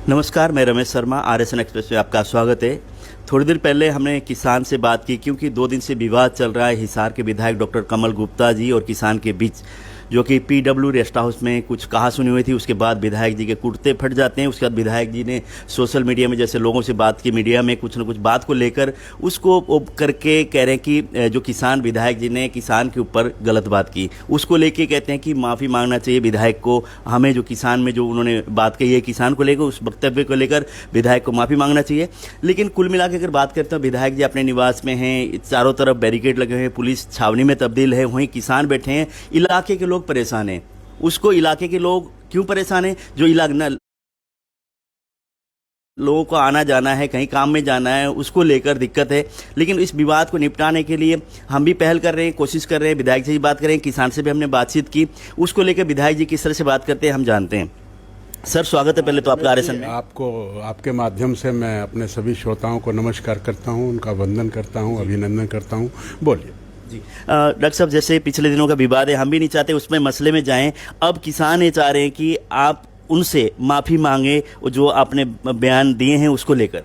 नमस्कार, मैं Ramesh Sharma, RSN express में आपका स्वागत है। थोड़ी देर पहले हमने किसान से बात की क्योंकि 2 दिन से विवाद चल रहा है हिसार के विधायक डॉक्टर कमल गुप्ता जी और किसान के बीच, जो कि PW रेस्ट हाउस में कुछ कहा सुनी हुई थी। उसके बाद विधायक जी के कुर्ते फट जाते हैं। उसके बाद विधायक जी ने सोशल मीडिया में जैसे लोगों से बात की, मीडिया में कुछ न कुछ बात को लेकर उसको करके कह रहे हैं कि जो किसान विधायक जी ने किसान के ऊपर गलत बात की, उसको लेके कहते हैं कि माफ़ी मांगना चाहिए विधायक को। हमें जो किसान में जो उन्होंने बात कही है किसान को लेकर, उस वक्तव्य को लेकर विधायक को माफ़ी मांगना चाहिए। लेकिन कुल मिला के अगर बात करते हैं, विधायक जी अपने निवास में हैं, चारों तरफ बैरिकेड लगे हुए हैं, पुलिस छावनी में तब्दील है, वहीं किसान बैठे हैं, इलाके के लोग परेशान हैं। उसको इलाके के लोग क्यों परेशान हैं? जो इलाका लोगों को आना जाना है, कहीं काम में जाना है, उसको लेकर दिक्कत है। लेकिन इस विवाद को निपटाने के लिए हम भी पहल कर रहे हैं, कोशिश कर रहे हैं। विधायक जी बात कर रहे हैं, किसान से भी हमने बातचीत की, उसको लेकर विधायक जी किस तरह से बात करते हैं हम जानते हैं। सर, स्वागत है पहले तो आपका RSN में। आपको आपके माध्यम से मैं अपने सभी श्रोताओं को नमस्कार करता हूं, उनका वंदन करता हूं, अभिनंदन करता हूं। बोलिए जी। डॉक्टर साहब, जैसे पिछले दिनों का विवाद है, हम भी नहीं चाहते उसमें मसले में जाएं। अब किसान ये चाह रहे हैं कि आप उनसे माफ़ी मांगे, जो आपने बयान दिए हैं उसको लेकर।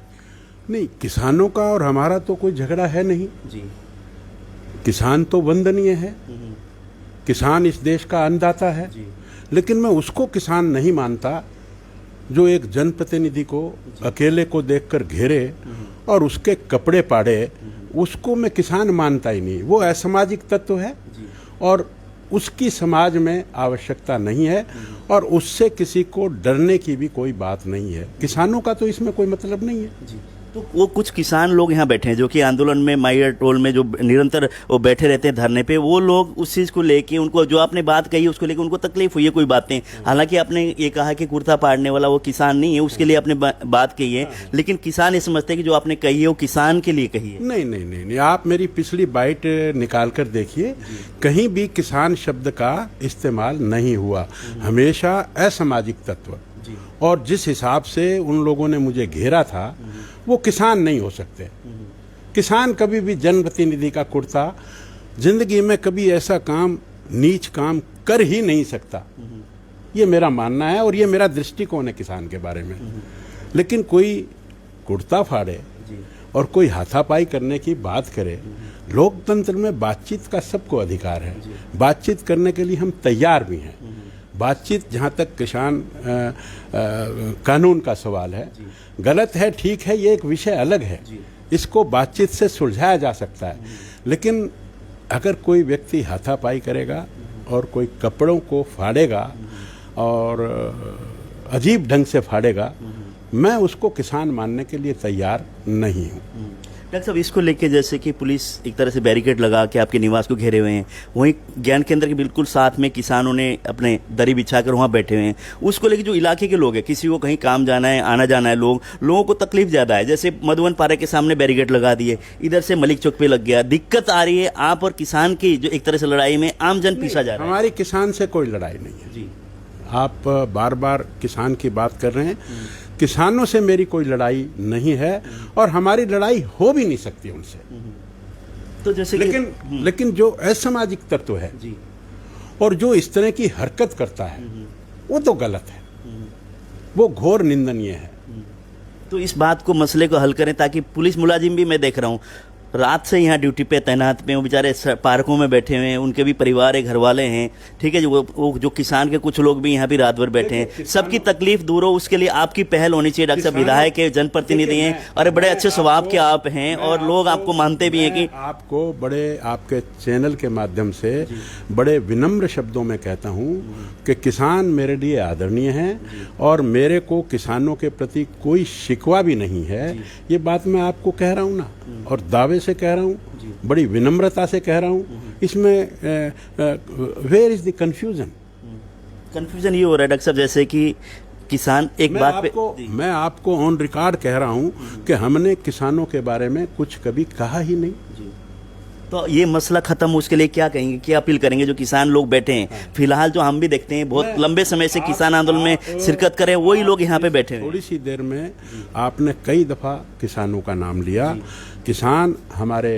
नहीं, किसानों का और हमारा तो कोई झगड़ा है नहीं जी। किसान तो वंदनीय है, किसान इस देश का अन्नदाता है। जी। लेकिन मैं उसको किसान नहीं मानता जो एक जनप्रतिनिधि को अकेले को देखकर घेरे और उसके कपड़े पाड़े, उसको मैं किसान मानता ही नहीं। वो असामाजिक तत्व है और उसकी समाज में आवश्यकता नहीं है और उससे किसी को डरने की भी कोई बात नहीं है। किसानों का तो इसमें कोई मतलब नहीं है। जी। तो वो कुछ किसान लोग यहाँ बैठे हैं जो कि आंदोलन में माइयर टोल में जो निरंतर वो बैठे रहते हैं धरने पे, वो लोग उस चीज़ को लेके, उनको जो आपने बात कही उसको लेके उनको तकलीफ हुई है, कोई बात नहीं। हालांकि आपने ये कहा कि कुर्ता पाड़ने वाला वो किसान नहीं है, उसके लिए आपने बात कही है, लेकिन किसान ये समझते हैं कि जो आपने कही है वो किसान के लिए कही है। नहीं नहीं नहीं नहीं, आप मेरी पिछली बाइट निकाल कर देखिए, कहीं भी किसान शब्द का इस्तेमाल नहीं हुआ। हमेशा असामाजिक तत्व, और जिस हिसाब से उन लोगों ने मुझे घेरा था वो किसान नहीं हो सकते। किसान कभी भी जनप्रतिनिधि का कुर्ता, जिंदगी में कभी ऐसा काम, नीच काम कर ही नहीं सकता। ये मेरा मानना है और ये मेरा दृष्टिकोण है किसान के बारे में। लेकिन कोई कुर्ता फाड़े और कोई हाथापाई करने की बात करे, लोकतंत्र में बातचीत का सबको अधिकार है। बातचीत करने के लिए हम तैयार भी हैं। बातचीत, जहाँ तक किसान कानून का सवाल है, गलत है, ठीक है, ये एक विषय अलग है, इसको बातचीत से सुलझाया जा सकता है। लेकिन अगर कोई व्यक्ति हाथापाई करेगा और कोई कपड़ों को फाड़ेगा और अजीब ढंग से फाड़ेगा, मैं उसको किसान मानने के लिए तैयार नहीं हूँ। डॉक्टर साहब, इसको लेके जैसे कि पुलिस एक तरह से बैरिकेड लगा के आपके निवास को घेरे हुए हैं, वहीं ज्ञान केंद्र के बिल्कुल साथ में किसानों ने अपने दरी बिछाकर वहाँ बैठे हुए हैं। उसको लेके जो इलाके के लोग हैं, किसी को कहीं काम जाना है, आना जाना है, लोगों को तकलीफ ज़्यादा है। जैसे मधुबन पारा के सामने बैरिकेड लगा दिए, इधर से मलिक चौक पे लग गया, दिक्कत आ रही है। आप और किसान की जो एक तरह से लड़ाई में आम जन पीछा जा रहा है। हमारी किसान से कोई लड़ाई नहीं है जी। आप बार बार किसान की बात कर रहे हैं। किसानों से मेरी कोई लड़ाई नहीं है और हमारी लड़ाई हो भी नहीं सकती उनसे। तो जैसे लेकिन जो असामाजिक तत्व है जी, और जो इस तरह की हरकत करता है, वो तो गलत है, वो घोर निंदनीय है। तो इस बात को, मसले को हल करें, ताकि पुलिस मुलाजिम भी, मैं देख रहा हूँ रात से यहाँ ड्यूटी पे तैनात पे, वो बेचारे पार्कों में बैठे हुए हैं, उनके भी परिवार है, घर वाले हैं, ठीक है। जो किसान के कुछ लोग भी यहाँ भी रात भर बैठे हैं। सबकी तकलीफ दूर हो, उसके लिए आपकी पहल होनी चाहिए। डॉक्टर साहब, विधायक के जनप्रतिनिधि हैं और बड़े अच्छे स्वभाव के आप हैं और लोग आपको मानते भी हैं कि आपको बड़े, आपके चैनल के माध्यम से बड़े विनम्र शब्दों में कहता हूँ कि किसान मेरे लिए आदरणीय हैं और मेरे को किसानों के प्रति कोई शिकवा भी नहीं है। ये बात मैं आपको कह रहा हूँ ना, और दावे से कह रहा हूँ, बड़ी विनम्रता से कह रहा हूँ। इसमें where is the confusion? Confusion ये हो रहा है डॉक्टर साहब, जैसे कि किसान एक बात पे, मैं आपको ऑन रिकॉर्ड कह रहा हूँ कि हमने किसानों के बारे में कुछ कभी कहा ही नहीं। तो ये मसला खत्म, उसके लिए क्या कहेंगे, क्या अपील करेंगे जो किसान लोग बैठे हैं? फिलहाल जो हम भी देखते हैं, बहुत लंबे समय से किसान आंदोलन में शिरकत करें, वही लोग यहाँ पे बैठे हैं। थोड़ी सी देर में आपने कई दफा किसानों का नाम लिया। किसान हमारे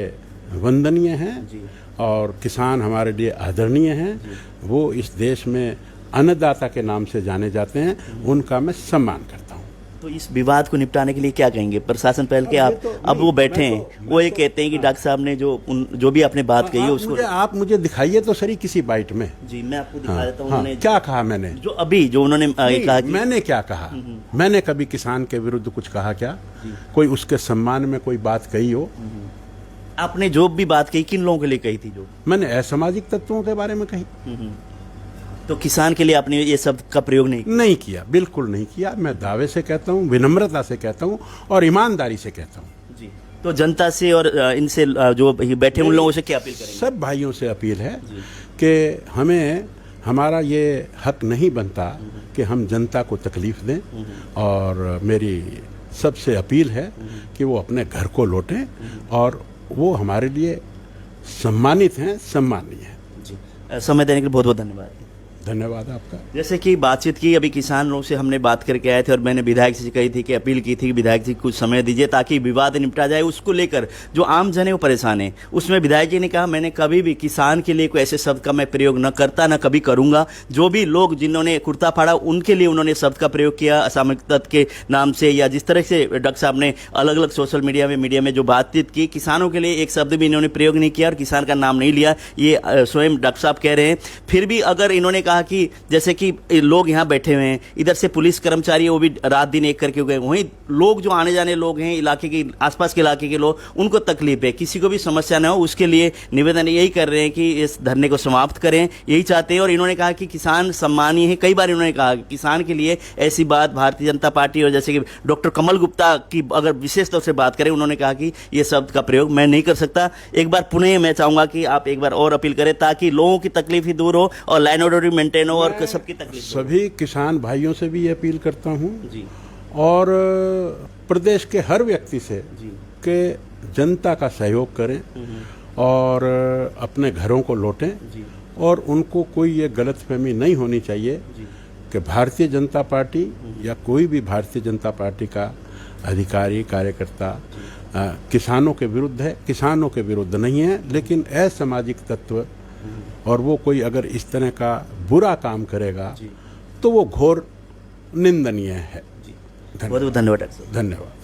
वंदनीय हैं और किसान हमारे लिए आदरणीय हैं। वो इस देश में अन्नदाता के नाम से जाने जाते हैं, उनका मैं सम्मान करता हूँ। तो इस विवाद को निपटाने के लिए क्या कहेंगे? प्रशासन पहल के आप अब वो बैठे हैं, वो ये कहते हैं कि डॉक्टर साहब ने जो भी आपने बात कही है उसको आप मुझे दिखाइए तो सही किसी बाइट में। जी मैं आपको दिखा हाँ, देता हूँ। हाँ, उन्होंने क्या कहा मैंने? जो उन्होंने कहा कि मैंने क्या कहा? मैंने कभी किसान के विरुद्ध कुछ कहा क्या? कोई उसके सम्मान में कोई बात कही हो? आपने जो भी बात कही किन लोगों के लिए कही थी? जो मैंने असामाजिक तत्वों के बारे में कही। तो किसान के लिए आपने ये शब्द का प्रयोग नहीं किया, बिल्कुल नहीं किया। मैं दावे से कहता हूँ, विनम्रता से कहता हूँ और ईमानदारी से कहता हूँ। जी। तो जनता से और इनसे जो बैठे उन लोगों से क्या अपील करेंगे? सब भाइयों से अपील है कि हमें हमारा ये हक नहीं बनता कि हम जनता को तकलीफ दें, और मेरी सबसे अपील है कि वो अपने घर को लौटें और वो हमारे लिए सम्मानित हैं, सम्मानीय हैं। जी। समय देने के लिए बहुत बहुत धन्यवाद। धन्यवाद आपका। जैसे कि बातचीत की, अभी किसान लोग से हमने बात करके आए थे और मैंने विधायक से कही थी कि अपील की थी कि विधायक जी कुछ समय दीजिए ताकि विवाद निपटा जाए। उसको लेकर जो आम जन है वो परेशान है। उसमें विधायक जी ने कहा मैंने कभी भी किसान के लिए कोई ऐसे शब्द का मैं प्रयोग न करता, न कभी करूंगा। जो भी लोग जिन्होंने कुर्ता फाड़ा उनके लिए उन्होंने शब्द का प्रयोग किया असामयिक तत्व के नाम से, या जिस तरह से डॉक्टर साहब ने अलग अलग सोशल मीडिया में जो बातचीत की, किसानों के लिए एक शब्द भी इन्होंने प्रयोग नहीं किया और किसान का नाम नहीं लिया। ये स्वयं डॉक्टर साहब कह रहे हैं। फिर भी अगर इन्होंने कहा कि जैसे कि लोग यहाँ बैठे हुए हैं, इधर से पुलिस कर्मचारी वो भी रात दिन एक करके गए, वहीं लोग जो आने जाने लोग हैं इलाके के आसपास के इलाके के लोग, उनको तकलीफ है, किसी को भी समस्या ना हो उसके लिए निवेदन यही कर रहे हैं कि इस धरने को समाप्त करें, यही चाहते हैं। और इन्होंने कहा कि किसान सम्मानीय है। कई बार इन्होंने कहा कि किसान के लिए ऐसी बात भारतीय जनता पार्टी और जैसे कि डॉक्टर कमल गुप्ता की अगर विशेष तौर से बात करें, उन्होंने कहा कि ये शब्द का प्रयोग मैं नहीं कर सकता। एक बार पुनः मैं चाहूंगा कि आप एक बार और अपील करें ताकि लोगों की तकलीफ ही दूर हो और लाइन ऑर्डर मेंटेन हो और सबकी तकलीफ। सभी किसान भाइयों से भी ये अपील करता हूँ और प्रदेश के हर व्यक्ति से कि जनता का सहयोग करें और अपने घरों को लौटें, और उनको कोई ये गलतफहमी नहीं होनी चाहिए कि भारतीय जनता पार्टी या कोई भी भारतीय जनता पार्टी का अधिकारी कार्यकर्ता किसानों के विरुद्ध है। किसानों के विरुद्ध नहीं है, लेकिन असामाजिक तत्व और वो कोई अगर इस तरह का बुरा काम करेगा तो वो घोर निंदनीय है। बहुत बहुत धन्यवाद। धन्यवाद।